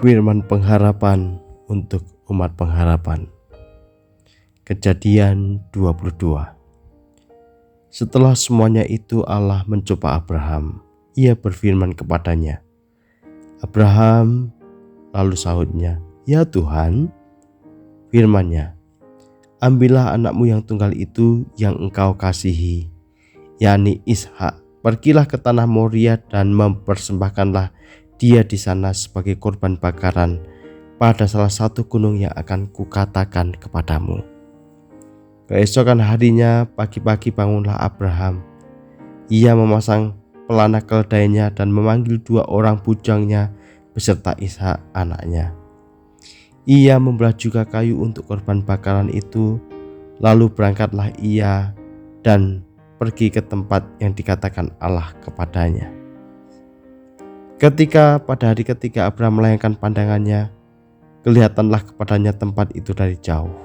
Firman pengharapan untuk umat pengharapan. Kejadian 22. Setelah semuanya itu Allah mencoba Abraham. Ia berfirman kepadanya, "Abraham." Lalu sahutnya, "Ya Tuhan." Firman-Nya, "Ambillah anakmu yang tunggal itu yang engkau kasihi, yakni Ishak. Pergilah ke tanah Moria dan mempersembahkanlah dia di sana sebagai korban bakaran pada salah satu gunung yang akan kukatakan kepadamu." Keesokan harinya pagi-pagi bangunlah Abraham. Ia memasang pelana keledainya dan memanggil 2 orang bujangnya beserta Ishak anaknya. Ia membelah juga kayu untuk korban bakaran itu. Lalu berangkatlah ia dan pergi ke tempat yang dikatakan Allah kepadanya. Pada hari ketiga Abraham melayangkan pandangannya, kelihatanlah kepadanya tempat itu dari jauh.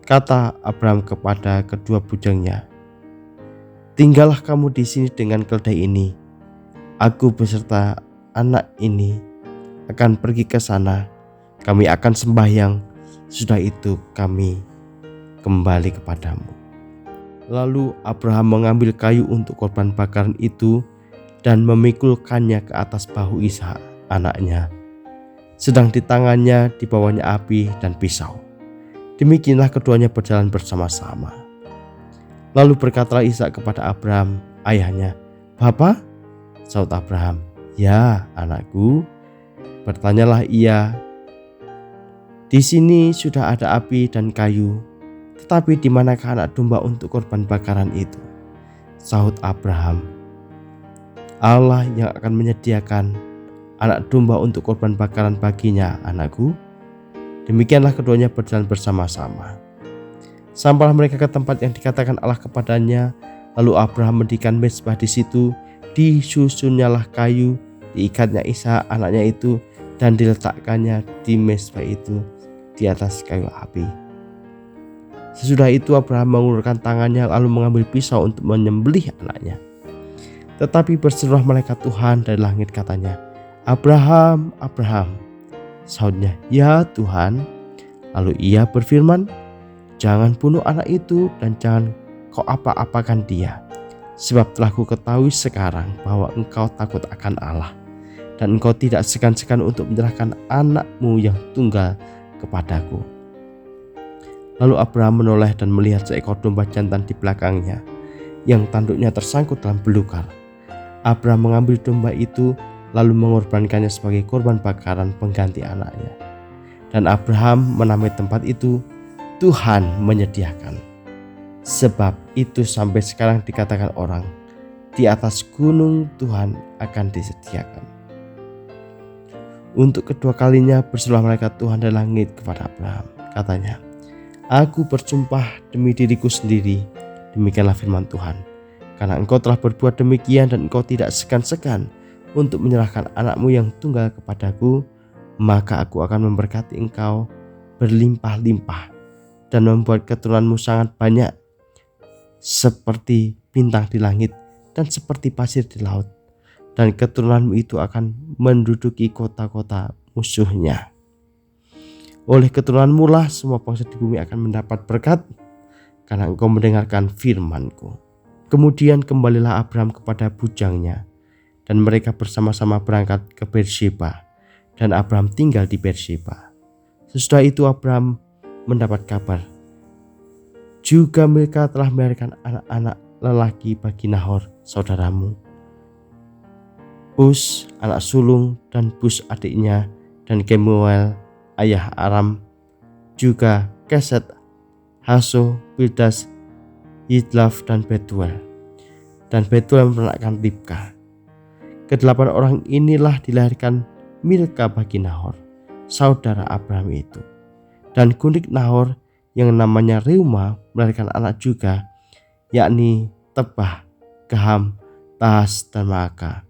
Kata Abraham kepada kedua bujangnya, "Tinggallah kamu di sini dengan keledai ini. Aku beserta anak ini akan pergi ke sana. Kami akan sembahyang. Sudah itu kami kembali kepadamu." Lalu Abraham mengambil kayu untuk korban bakaran itu dan memikulkannya ke atas bahu Ishak anaknya. Sedang di tangannya dibawanya api dan pisau. Demikianlah keduanya berjalan bersama-sama. Lalu berkatalah Ishak kepada Abraham ayahnya, "Bapa?" Sahut Abraham, "Ya anakku." Bertanyalah ia, "Di sini sudah ada api dan kayu, tetapi di manakah anak domba untuk korban bakaran itu?" Sahut Abraham, "Allah yang akan menyediakan anak domba untuk korban bakaran baginya, anakku." Demikianlah keduanya berjalan bersama-sama. Sampailah mereka ke tempat yang dikatakan Allah kepadanya. Lalu Abraham mendirikan mezbah di situ. Disusunnyalah kayu, diikatnya Ishak anaknya itu, dan diletakkannya di mezbah itu di atas kayu api. Sesudah itu Abraham mengulurkan tangannya lalu mengambil pisau untuk menyembelih anaknya. Tetapi berserulah malaikat Tuhan dari langit, katanya, "Abraham, Abraham." Sahutnya, "Ya Tuhan." Lalu ia berfirman, "Jangan bunuh anak itu dan jangan kau apa-apakan dia. Sebab telah ku ketahui sekarang bahwa engkau takut akan Allah, dan engkau tidak segan-segan untuk menyerahkan anakmu yang tunggal kepadaku." Lalu Abraham menoleh dan melihat seekor domba jantan di belakangnya, yang tanduknya tersangkut dalam belukar. Abraham mengambil domba itu lalu mengorbankannya sebagai korban bakaran pengganti anaknya. Dan Abraham menamai tempat itu, "Tuhan menyediakan." Sebab itu sampai sekarang dikatakan orang, di atas gunung Tuhan akan disediakan. Untuk kedua kalinya berserulah malaikat Tuhan dari langit kepada Abraham, katanya, "Aku bersumpah demi diriku sendiri, demikianlah firman Tuhan, karena engkau telah berbuat demikian dan engkau tidak segan-segan untuk menyerahkan anakmu yang tunggal kepadaku, maka aku akan memberkati engkau berlimpah-limpah dan membuat keturunanmu sangat banyak, seperti bintang di langit dan seperti pasir di laut, dan keturunanmu itu akan menduduki kota-kota musuhnya. Oleh keturunanmu lah semua bangsa di bumi akan mendapat berkat, karena engkau mendengarkan firman-Ku." Kemudian kembalilah Abraham kepada bujangnya, dan mereka bersama-sama berangkat ke Beersheba, dan Abraham tinggal di Beersheba. Sesudah itu Abraham mendapat kabar, juga mereka telah melahirkan anak-anak lelaki bagi Nahor saudaramu, Uz anak sulung dan Bus adiknya, dan Kemuel ayah Aram, juga Keset, Haso, Pildas, Yidlaf dan Betuel. Dan Betuel mempernakkan Ribka. Kedelapan orang inilah dilahirkan Milka bagi Nahor, saudara Abraham itu. Dan gundik Nahor yang namanya Reuma melahirkan anak juga, yakni Tebah, Gaham, Tahas dan Maaka.